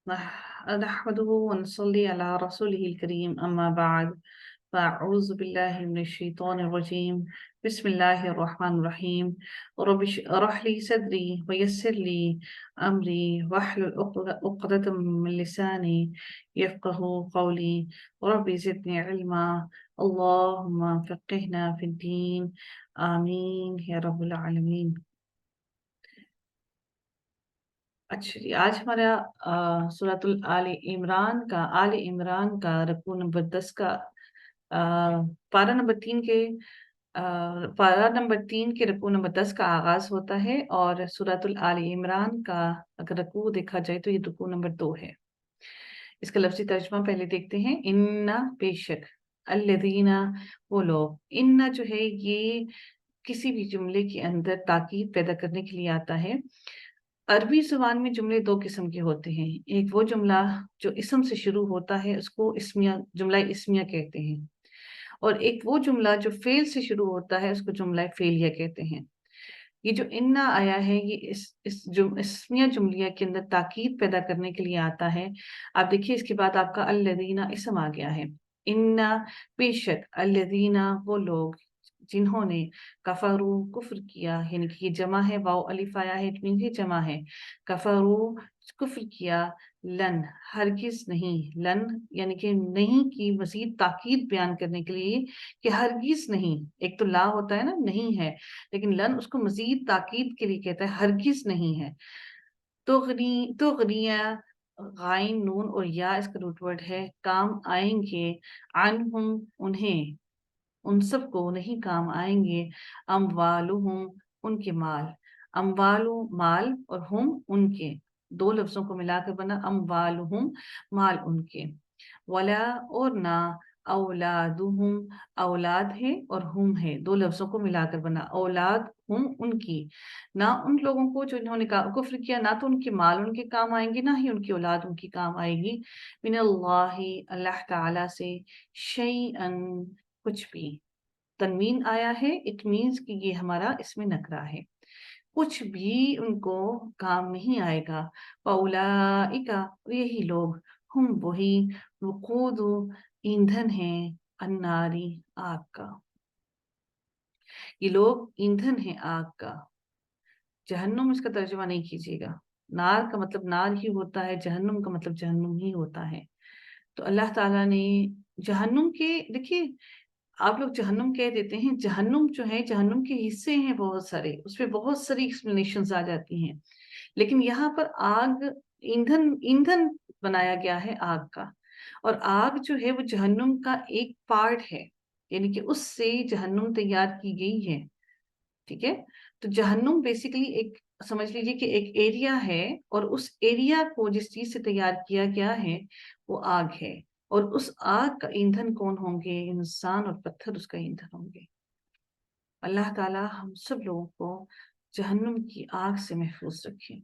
نحمده ونصلي على رسوله الكريم أما بعد فأعوذ بالله من الشيطان الرجيم بسم الله الرحمن الرحيم رب اشرح لي صدري ويسر لي أمري واحلل عقدة من لساني يفقه قولي رب زدني علما اللهم فقهنا في الدين آمين يا رب العالمين. अच्छा जी, आज हमारा सूरतुल आले इमरान का रकू नंबर 10 का पारा नंबर 3 के पारा नंबर 3 के रकू नंबर 10 का आगाज़ होता है और सूरतुल आले इमरान का अगर रकू देखा जाए तो ये रकू नंबर 2 है। इसका लफ्ज़ी तर्जुमा पहले देखते हैं। इन्ना बेशक, अल्लज़ीना वो लोग, इन्ना जो है ये किसी भी जुमले के अंदर ताकीद पैदा करने के लिए आता है। अरबी ज़ुबान में जुमले 2 किस्म के होते हैं। एक वो जुमला जो इस्म से शुरू होता है उसको जुमला इस्मिया कहते हैं और एक वो जुमला जो फ़ेल से शुरू होता है उसको जुमला फ़ेलिया कहते हैं। ये जो इन्ना आया है ये इस इस्मिया जुमलिया के अंदर ताकीद पैदा करने के लिए आता है। आप देखिए इसके बाद आपका अल्लज़ीना इस्म आ गया है। इन्ना बेशक, अल्लज़ीना वो लोग जिन्होंने कफरू कुफ्र किया, यानी कि ये जमा है, वाव अलिफ आया है, इट मीन्स ये जमा है। कफरू कुफ्र किया, लन हरगिज़ नहीं, लन यानी कि नहीं की मज़ीद ताकीद बयान करने के लिए कि हरगिज़ नहीं। एक तो ला होता है ना, नहीं है, लेकिन लन उसको मज़ीद ताकीद के लिए कहता है, हरगिज़ नहीं है। तुग़निया गाइन नून और या इसका रूट वर्ड है, काम आएंगे, अनहुम उन्हें, उन सबको नहीं काम आएंगे, अमवालुहुम उनके माल, अमवालु माल और हुम उनके, दो लफ्जों को मिलाकर बना अमवालुहुम माल उनके, वला और ना, औलादुहुम औलाद है और हुम है, दो लफ्जों को मिलाकर बना औलाद हुम उनकी, ना उन लोगों को जो इन्होंने कुफ्र किया, ना तो उनके माल उनके काम आएंगे, ना ही उनकी औलाद उनकी काम आएगी। मिनल्लाहि अल्लाह ताला से, शैअन कुछ भी, तनवीन आया है, इट मीन्स कि ये हमारा इसमें नकरा है, कुछ भी उनको काम नहीं आएगा। फउलाइका यही लोग, हम वही, वकूदु ईंधन है, अन्नारी आग का, ये लोग ईंधन है आग का। जहन्नुम इसका तर्जुमा नहीं कीजिएगा, नार का मतलब नार ही होता है, जहन्नुम का मतलब जहन्नुम ही होता है। तो अल्लाह ताला ने जहन्नुम के, देखिए आप लोग जहन्नुम कह देते हैं, जहन्नुम जो है जहन्नुम के हिस्से हैं बहुत सारे, उसमें बहुत सारी एक्सप्लेनेशंस आ जाती हैं, लेकिन यहाँ पर आग ईंधन ईंधन बनाया गया है आग का, और आग जो है वो जहन्नुम का एक पार्ट है, यानी कि उससे जहन्नुम तैयार की गई है। ठीक है, तो जहन्नुम बेसिकली एक, समझ लीजिए कि एक एरिया है और उस एरिया को जिस चीज से तैयार किया गया है वो आग है, और उस आग का ईंधन कौन होंगे? इंसान और पत्थर उसका ईंधन होंगे। अल्लाह ताला हम सब लोगों को जहन्नुम की आग से महफूज रखे।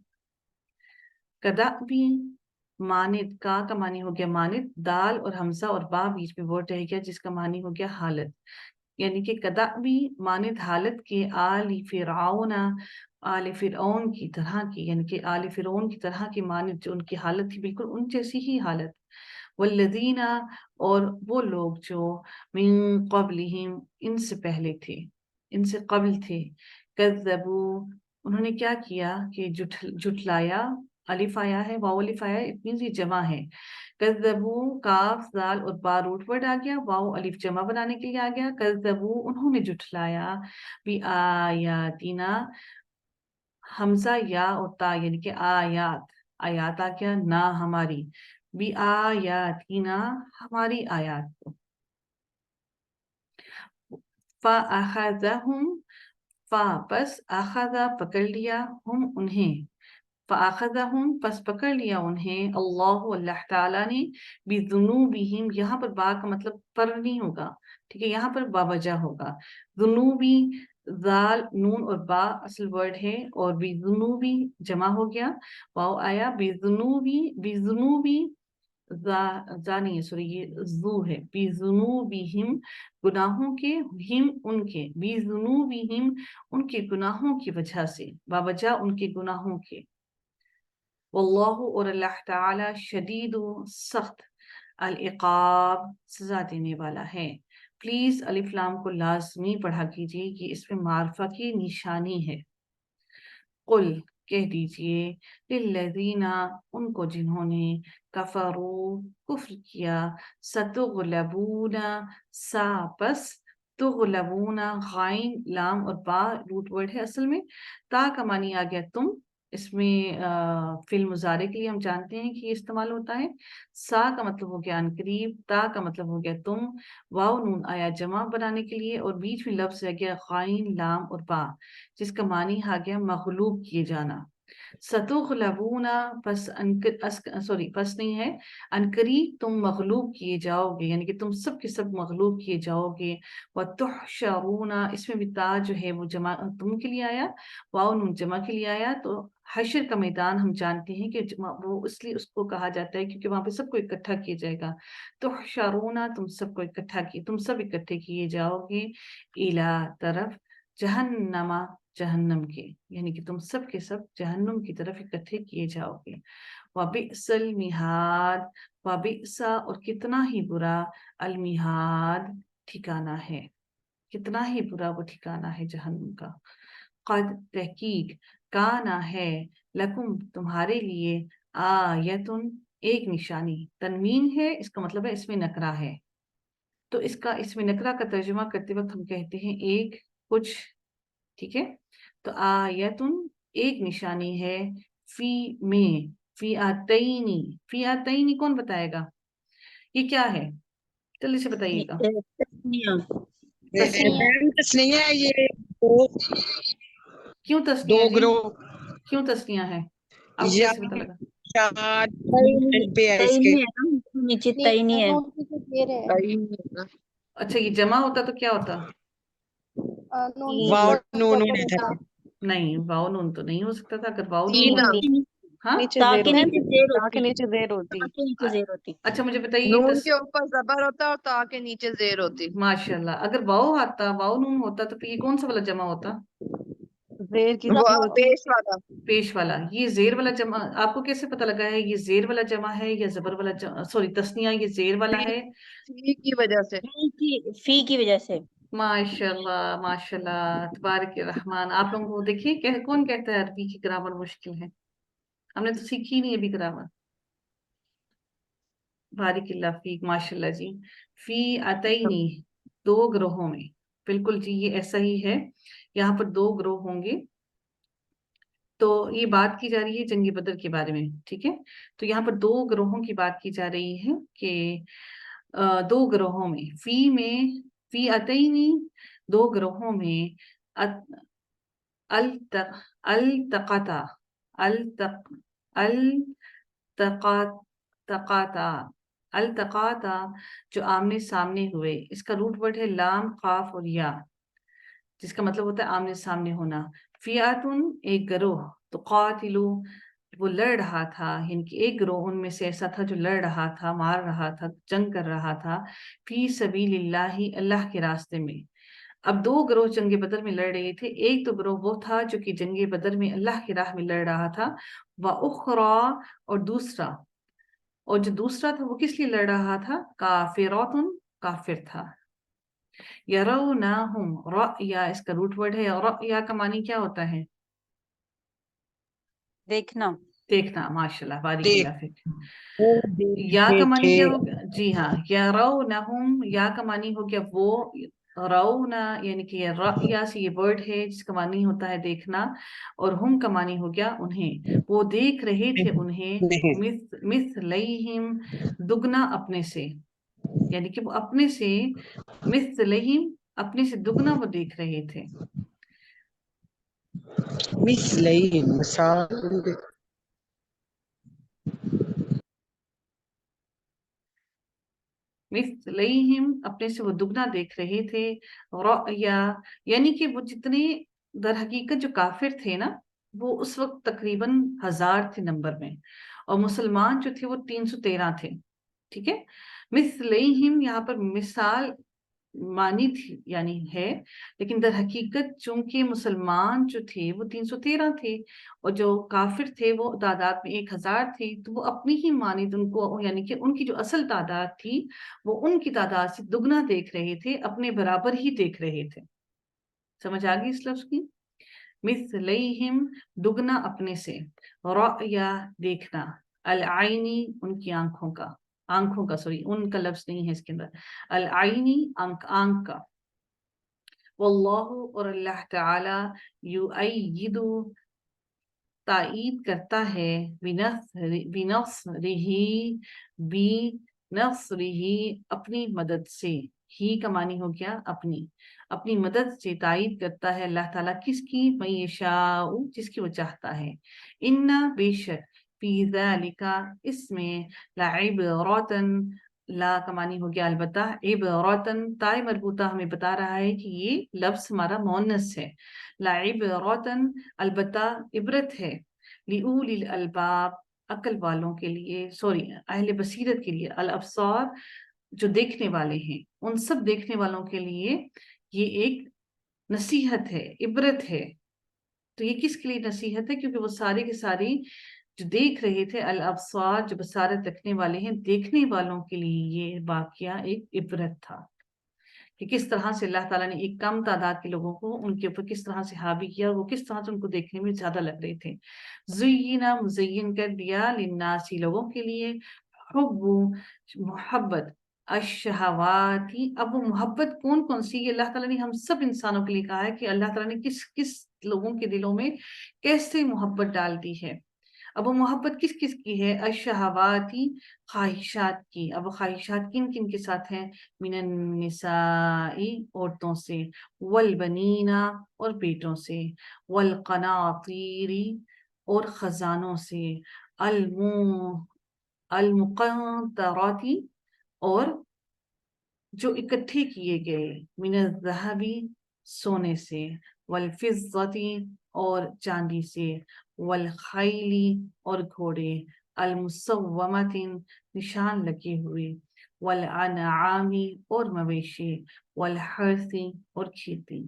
कदाबी मानिद, का मानी हो गया मानिद, दाल और हमजा और बा बीच में वर्ड रह गया जिसका मानी हो गया हालत, यानी कि कदाबी मानिद हालत के, आली फिरौना आले फिरौन की तरह की, यानी कि आले फिरौन की तरह की मानिद जो उनकी हालत थी बिल्कुल उन जैसी ही हालत। वल्लदीना और वो लोग जो मिन क़ब्लिहिम इनसे पहले थे, इनसे क़ब्ल थे, कज़्ज़बू उन्होंने क्या किया कि जुठलाया, अलिफ आया है, वाव अलिफ आया है, इट मीन्स ये जमा है। कज़्ज़बू काफ दाल और बा रूट वर्ड आ गया, वाव अलिफ जमा बनाने के लिए आ गया। कज़्ज़बू उन्होंने जुठलाया, बि आयातिना हमजा या और ता यानी कि आयात, आयात आ गया, ना हमारी, बि आयातिना हमारी आयात को। फ़अख़ज़हुम बस अख़ज़ा पकड़ लिया, हम उन्हें, फ़अख़ज़हुम बस पकड़ लिया उन्हें, अल्लाहु अल्लाह ताला ने, बिज़ुनूबिहिम यहाँ पर बा का मतलब पर नहीं होगा, ठीक है, यहाँ पर बावजह होगा। ज़ुनूबी ज़ाल नून और बा असल वर्ड है, और बिज़ुनूबी जमा हो गया, वाव आया, बिज़ुनूबी जा नहीं है, सॉरी ये जू है, बिजुनूबिहिम गुनाहों के, हिम उनके, बिजुनूबिहिम उनके गुनाहों की वजह से, बावजह उनके गुनाहों के। वल्लाहु और अल्लाह ताला शदीदु सख्त अल-इक़ाब सजा देने वाला है। प्लीज अलिफ लाम को लाजमी पढ़ा कीजिए, ये इसमें मार्फा की निशानी है। कुल कह दीजिए लिल्लज़ीना उनको जिन्होंने कफरू कुफ्र किया सतुगलबूना सा बस तुगलबूना गाइन लाम और बा रूट वर्ड है असल में। ता का मानी आ गया तुम, इसमें फिल मुजारे के लिए हम जानते हैं कि ये इस्तेमाल होता है। सा का मतलब हो गया अनकरीब, ता का मतलब हो गया तुम, वाव नून आया जमा बनाने के लिए और बीच में लफ्ज आ गया गाइन लाम और बा जिसका मानी आ गया मगलूब किए जाना। सतुगलबूना बस सॉरी बस नहीं है, अनकरीब तुम मगलूब किए जाओगे, यानी कि तुम सब के सब मगलूब किए जाओगे। व तुहशरूना इसमें भी ता जो है वो जमा तुम के लिए आया, वाव नून जमा के लिए आया। तो हशर का मैदान हम जानते हैं कि वो इसलिए उसको कहा जाता है क्योंकि वहां पे सबको इकट्ठा किया जाएगा। तुहशरूना तुम सबको इकट्ठा किए, तुम सब इकट्ठे किए जाओगे, इला तरफ जहन्नमा जहन्नम के, यानी कि तुम सब के सब जहन्नुम की तरफ इकट्ठे किए जाओगे। वबिअसल मिहाद, वबिअसा और कितना ही बुरा, अल मिहाद ठिकाना है, कितना ही बुरा वो ठिकाना है जहन्नुम का। कद तहकीक काना है, लकुम तुम्हारे लिए, आयतुन एक निशानी, तनवीन है इसका मतलब है इसमें नकरा है। तो इसका इसमें नकरा का तर्जुमा करते वक्त हम कहते हैं एक कुछ, ठीक है। तो आयतुन एक निशानी है, फी में, फी आतईनी कौन बताएगा ये क्या है, जल्दी से बताइएगा। तस्निया तस्नीया, नहीं है ये दो क्यों तस्नीया जी, ग्रोह क्यों तस्नीया है, आपको या कैसे पता लगा? चार तईनी पे है इसके तईनी है ना, नीचे तईनी है। अच्छा ये जमा होता तो क्या होता? वाव नून होने था नहीं वाव नून तो नहीं हो सकता था, अगर वाव नून तीन होती। हाँ ता के नीचे जेर ता होती, के नीचे जेर होती, ता के नीचे जेर होती। अच्छा मुझे बताइए नून के ऊपर जबर होता और ता के नीचे जेर होती। माशाल्लाह, अगर वाव आता, वाव नून होता तो ये कौन सा वाला जमा होता? जेर की वो होती। पेश वाला पेश वाला। ये जेर वाला जमा आपको कैसे पता लगा है ये जेर वाला जमा है या जबर वाला सॉरी तस्निया ये जेर वाला है? फी की वजह से फी की वजह से। माशाल्लाह माशाल्लाह तबारक रहमान। आप लोगों को देखिए कौन कहता है अरबी की ग्रामर मुश्किल है, हमने तो सीखी नहीं अभी ग्रामर। बारिकिल्लाह फीक, माशाल्लाह जी। फी अतईनी दो ग्रोहों में, बिल्कुल जी ये ऐसा ही है, यहाँ पर दो ग्रोह होंगे। तो ये बात की जा रही है जंगी बदर के बारे में, ठीक है। तो यहाँ पर दो ग्रोहों की बात की जा रही है कि दो ग्रोहों में फी अतईनी दो ग्रोहों में अल तक अल तकाता अल तक अल तका तकाता अल तकाता जो आमने सामने हुए, इसका रूट वर्ड है लाम काफ और या, जिसका मतलब होता है आमने सामने होना। फियातुन एक गिरोह, तो कातिलु वो लड़ रहा था, यानी कि एक गिरोह उनमें से ऐसा था जो लड़ रहा था, मार रहा था, जंग कर रहा था, फी सबीलिल्लाहि अल्लाह के रास्ते में। अब दो गिरोह जंग बदर में लड़ रहे थे, एक तो गिरोह वो था जो कि जंग बदर में अल्लाह की राह में लड़ रहा था, व उखरा और जो दूसरा था वो किस लिए लड़ रहा था, काफिरातुन काफिर था। यरौनाहुम रअया इसका रूट वर्ड है, रअया का मानी क्या होता है? देखना। देखना, माशाल्लाह देख बारिकिल्लाह फिक। वो या का मानी थे क्या हो गया? जी हाँ, यरौनहुम या का मानी हो गया वो, रौना यानी कि रअया से ये वर्ड है जिसका मानी होता है देखना, और हुम का मानी हो गया उन्हें, वो देख रहे थे उन्हें, नहीं मिथलहिम दुगना अपने से, यानी कि वो अपने से, मिथलहिम अपने से दुगना वो देख रहे थे। मिसलई मिसाल मिथलहिम अपने से वो दुगना देख रहे थे, रअया यानी कि वो जितने दर हकीकत जो काफिर थे ना, वो उस वक्त तकरीबन 1000 थे नंबर में, और मुसलमान जो थे वो 313 थे, ठीक है। मिथलहिम यहाँ पर मिसाल مانی تھی یعنی ہے، لیکن در حقیقت چونکہ مسلمان جو تھے وہ 313 تھے اور جو کافر تھے وہ تعداد میں 1000 تھی، تو وہ اپنی ہی مانند ان کو یعنی کہ ان کی جو اصل تعداد تھی وہ ان کی تعداد سے دگنا دیکھ رہے تھے، اپنے برابر ہی دیکھ رہے تھے۔ سمجھ آ گئی اس لفظ کی؟ مثلیہم دگنا اپنے سے، رأیا دیکھنا، العینی ان کی آنکھوں کا سوری ان کا لفظ نہیں ہے اس کے اندر، العینی آنکھ کا، واللہ اور اللہ تعالی یؤید تائید کرتا ہے بنصرہ اپنی مدد سے، ہی کا معنی ہو گیا اپنی مدد سے تائید کرتا ہے اللہ تعالیٰ کس کی، من یشاء جس کی وہ چاہتا ہے، ان بے شک فی ذالک اس میں لعبرۃ لا کا معنی ہو گیا البتہ، عبرۃ تائے مربوطہ ہمیں بتا رہا ہے کہ یہ لفظ ہمارا مؤنث ہے، لعبرۃ البتہ عبرت ہے، لأولی الالباب عقل والوں کے لیے، اہل بصیرت کے لیے، الابصار جو دیکھنے والے ہیں، ان سب دیکھنے والوں کے لیے یہ ایک نصیحت ہے، عبرت ہے۔ تو یہ کس کے لیے نصیحت ہے؟ کیونکہ وہ سارے کے ساری جو دیکھ رہے تھے، الابصار جو بصارت رکھنے والے ہیں، دیکھنے والوں کے لیے یہ واقعہ ایک عبرت تھا کہ کس طرح سے اللہ تعالیٰ نے ایک کم تعداد کے لوگوں کو ان کے اوپر کس طرح سے حاوی کیا، اور وہ کس طرح سے ان کو دیکھنے میں زیادہ لگ رہے تھے۔ زینا مزین کر دیا للناسی لوگوں کے لیے، حب محبت، الشہواتی اب وہ محبت کون سی، یہ اللہ تعالیٰ نے ہم سب انسانوں کے لیے کہا ہے کہ اللہ تعالیٰ نے کس کس لوگوں کے دلوں میں کیسے محبت ڈال دی ہے۔ اب وہ محبت کس کس کی ہے؟ الشہواتی خواہشات کی۔ اب وہ خواہشات کن کن کے ساتھ ہیں؟ من النساء عورتوں سے، والبنین اور بیٹوں سے، والقناطیر اور خزانوں سے، المقنطرات اور جو اکٹھے کیے گئے، من الذهب سونے سے، والفضة اور چاندی سے، والخیل اور گھوڑے، المسومۃ نشان لگے ہوئے، والانعام اور مویشی، والحرث اور کھیتی،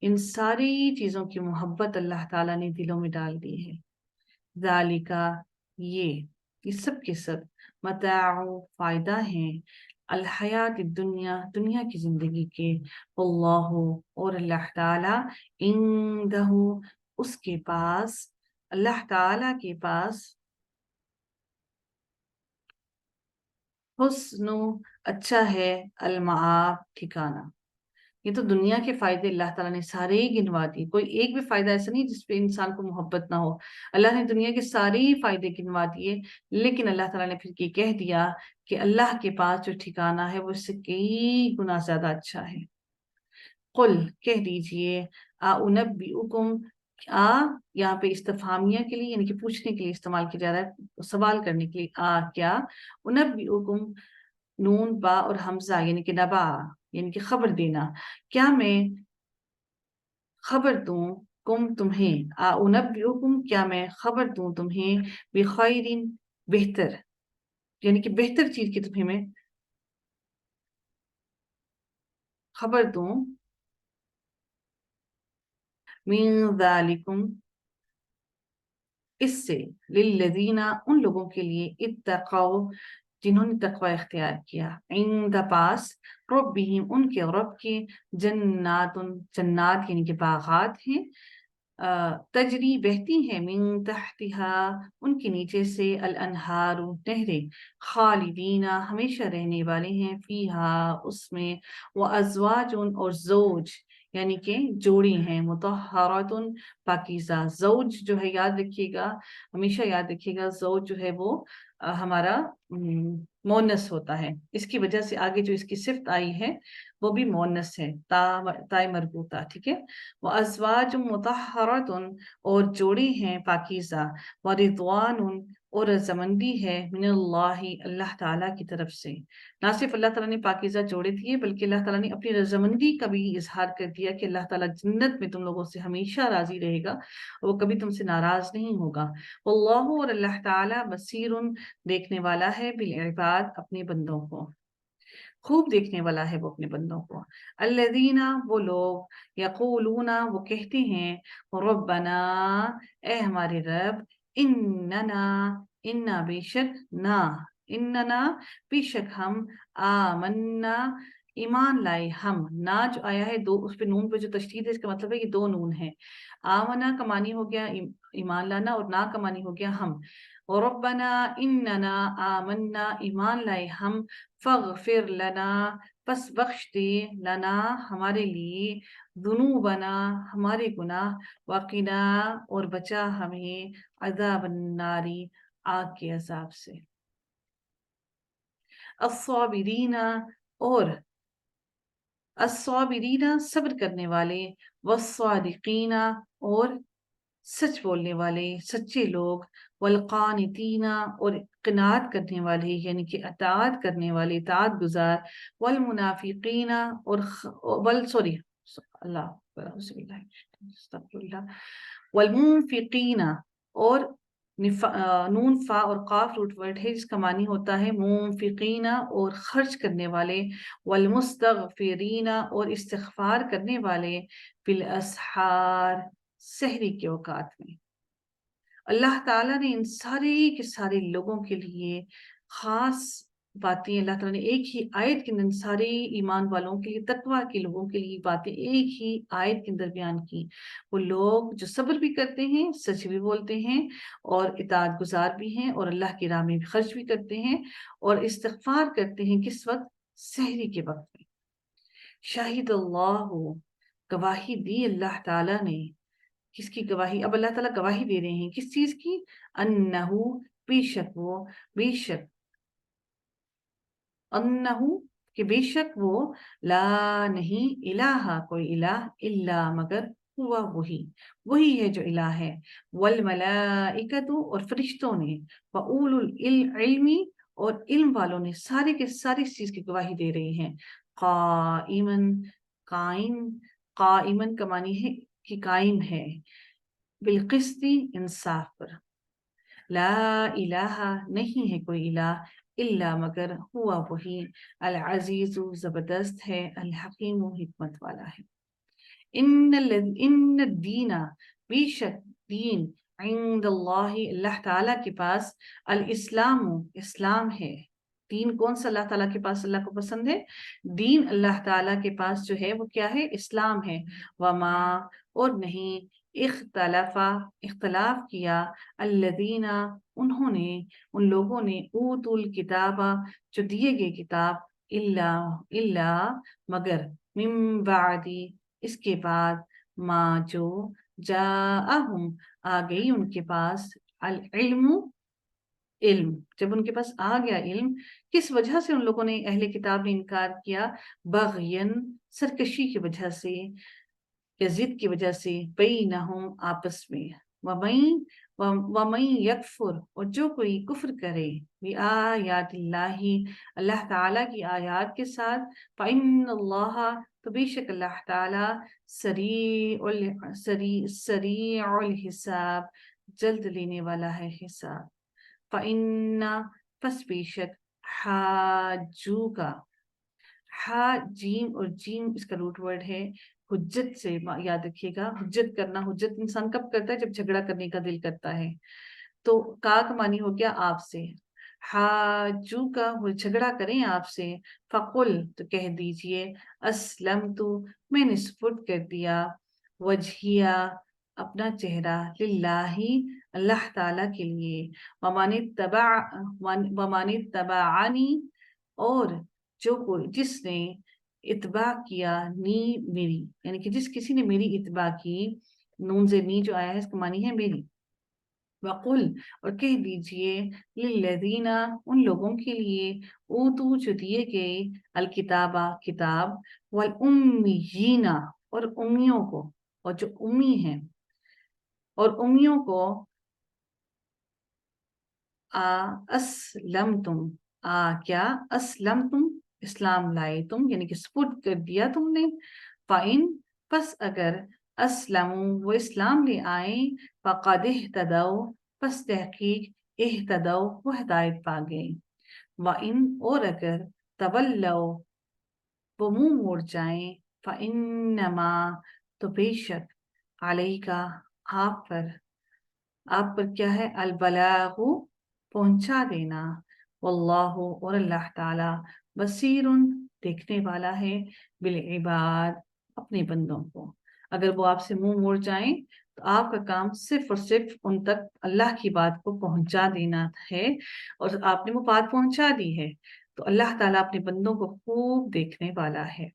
ان ساری چیزوں کی محبت اللہ تعالیٰ نے دلوں میں ڈال دی ہے۔ ذالک یہ سب کے سب متاع فائدہ ہیں، الحیات دنیا کی زندگی کے، اللہ اور اللہ تعالی عندہ اس کے پاس، اللہ تعالی کے پاس، حسن اچھا ہے، المآب ٹھکانہ۔ یہ تو دنیا کے فائدے اللہ تعالیٰ نے سارے ہی گنوا دیے، کوئی ایک بھی فائدہ ایسا نہیں جس پہ انسان کو محبت نہ ہو۔ اللہ نے دنیا کے سارے ہی فائدے گنوا دیے، لیکن اللہ تعالیٰ نے پھر یہ کہہ دیا کہ اللہ کے پاس جو ٹھکانہ ہے وہ اس سے کئی گنا زیادہ اچھا ہے۔ قل کہہ دیجئے، اُنبئکم یہاں پہ استفہامیہ کے لیے یعنی کہ پوچھنے کے لیے استعمال کیا جا رہا ہے، سوال کرنے کے لیے، کیا انبئکم نون با اور حمزہ یعنی کہ نبا یعنی کہ خبر دینا، کیا میں خبر دوں کم تمہیں، انبئکم کیا میں خبر دوں تمہیں، بخیر بہتر یعنی کہ بہتر چیز کی تمہیں میں خبر دوں، من ذالکم اس سے، للذین ان لوگوں کے لیے، اتقوا جنہوں نے تقوی اختیار کیا، عند پاس ربہم ان کے رب کے، جنات یعنی کہ باغات ہیں، تجری بہتی ہیں، من تحتہا ان کے نیچے سے، الانہار نہریں، خالدین ہمیشہ رہنے والے ہیں، فیہا اس میں، وازواج اور زوج یعنی کہ جوڑی ہیں، مطہرات پاکیزہ، زوج جو ہے یاد رکھیے گا، ہمیشہ یاد رکھیے گا، زوج جو ہے وہ ہمارا مونس ہوتا ہے، اس کی وجہ سے آگے جو اس کی صفت آئی ہے وہ بھی مونس ہے، تائے مربوطہ، ٹھیک ہے۔ وازواج مطہرات اور جوڑے ہیں پاکیزہ، ورضوان اور رضامندی ہے، من اللہ اللہ تعالیٰ کی طرف سے۔ نہ صرف اللہ تعالیٰ نے پاکیزہ جوڑے دیے بلکہ اللہ تعالیٰ نے اپنی رضامندی کا بھی اظہار کر دیا کہ اللہ تعالیٰ جنت میں تم لوگوں سے ہمیشہ راضی رہے گا، وہ کبھی تم سے ناراض نہیں ہوگا۔ واللہ اور اللہ تعالیٰ بصیر دیکھنے والا ہے، بالعباد اپنے بندوں کو۔ خوب دیکھنے والا ہے وہ اپنے بندوں کو. الذین وہ لوگ یقولون وہ کہتے ہیں ربنا اے ہمارے رب اننا بے شک اننا بے شک ہم آمنا ایمان لائے ہم. نا جو آیا ہے دو اس پہ نون پہ جو تشدید ہے اس کا مطلب ہے یہ دو نون ہے. آمنا کا معنی ہو گیا ایمان لانا اور نا کا معنی ہو گیا ہم. ربنا اننا آمنا ایمان لائے ہم فاغفر لنا پس بخش دے لنا ہمارے لیے ذنوبنا ہمارے گناہ وقنا اور بچا ہمیں عذاب الناری آگ کے عذاب سے. الصابرین اور الصابرین صبر کرنے والے والصادقین اور سچ بولنے والے سچے لوگ والقانتین اور قناعت کرنے والے یعنی کہ اطاعت کرنے والے اطاعت گزار والمنافقین اور والمنفقین اور نون فا اور قاف روٹ ورڈ ہے جس کا معنی ہوتا ہے منفقین اور خرچ کرنے والے والمستغفرین اور استغفار کرنے والے بالاسحار سحری کے اوقات میں. اللہ تعالیٰ نے ان سارے کے سارے لوگوں کے لیے خاص باتیں اللہ تعالیٰ نے ایک ہی آیت کے اندر سارے ایمان والوں کے لیے تقویٰ کے لوگوں کے لیے باتیں ایک ہی آیت کے اندر بیان کی. وہ لوگ جو صبر بھی کرتے ہیں سچ بھی بولتے ہیں اور اطاعت گزار بھی ہیں اور اللہ کی راہ میں بھی خرچ بھی کرتے ہیں اور استغفار کرتے ہیں کس وقت سحری کے وقت میں. شاہد اللہ گواہی دی اللہ تعالیٰ نے. کس کی گواہی؟ اب اللہ تعالیٰ گواہی دے رہے ہیں کس چیز کی؟ انہو بے شک وہ کہ بے شک وہ لا نہیں الہ کوئی الہ الا مگر ہوا وہی ہے جو الہ ہے. والملائکۃ اور فرشتوں نے واولو العلم اور علم والوں نے سارے کے سارے اس چیز کی گواہی دے رہے ہیں. قائمن کا معنی ہے کہ قائم ہے بالقسط انصاف پر. لا الہ نہیں ہے کوئی الہ الا مگر ہوا وہی العزیز زبردست ہے الحکیم حکمت والا ہے. ان الدین بے شک دین عند اللہ اللہ تعالیٰ کے پاس الاسلام اسلام ہے. دین کون سا اللہ تعالیٰ کے پاس اللہ کو پسند ہے؟ دین اللہ تعالیٰ کے پاس جو ہے وہ کیا ہے؟ اسلام ہے. وما اور نہیں اختلاف کیا الذین ان لوگوں نے اوتوا الکتاب جو دیے گئے کتاب الا مگر من بعد اس کے بعد ما جو جاءہم آ گئی ان کے پاس العلم علم. جب ان کے پاس آ گیا علم کس وجہ سے ان لوگوں نے اہل کتاب نے انکار کیا؟ بغین سرکشی کی وجہ سے یا ضد کی وجہ سے بینہم آپس میں. وَمَن یکفر اور جو کوئی کفر کرے بآیات اللہ اللہ تعالیٰ کی آیات کے ساتھ فإن اللہ تو بے شک اللہ تعالیٰ سریع الحساب جلد لینے والا ہے حساب. فإن پس بے شک حاجوکا جیم اور جیم اس کا روٹ ورڈ ہے حجت سے. یاد رکھیے گا حجت کرنا. حجت انسان کب کرتا ہے؟ جب جھگڑا کرنے کا دل کرتا ہے. تو کا معنی ہو گیا آپ سے. حاجو کا وہ جھگڑا کریں آپ سے. فقل تو کہہ دیجئے اسلمت میں نے سپرد کر دیا وجہیا اپنا چہرہ للہ اللہ تعالیٰ کے لیے. ومن اتبعنی اور جو کوئی جس نے اتباع کیا میری یعنی کہ جس کسی نے میری اتباع کی. نون سے نی جو آیا ہے اس کا معنی ہے میری. وقل اور کہہ دیجئے للذین ان لوگوں کے لیے اوتو جو دیے گئے الکتابہ کتاب والامیین اور امیوں کو اور جو امی ہیں اور امیوں کو اسلمتم کیا اسلمتم اسلام لائے تم یعنی کہ سپرد کر دیا تم نے. فَإِن پس اگر اسلموا وہ اسلام لے آئیں فقد اہتدوا پس تحقیق اہتدوا وہ ہدایت پا گئے. وَإِن اور اگر تولوا وہ منہ موڑ جائیں فإنما تو بے شک علیکا آپ پر کیا ہے البلاغ پہنچا دینا واللہ اور اللہ تعالی بصیر دیکھنے والا ہے بالعباد اپنے بندوں کو. اگر وہ آپ سے منہ موڑ جائیں تو آپ کا کام صرف اور صرف ان تک اللہ کی بات کو پہنچا دینا ہے اور آپ نے وہ بات پہنچا دی ہے تو اللہ تعالیٰ اپنے بندوں کو خوب دیکھنے والا ہے.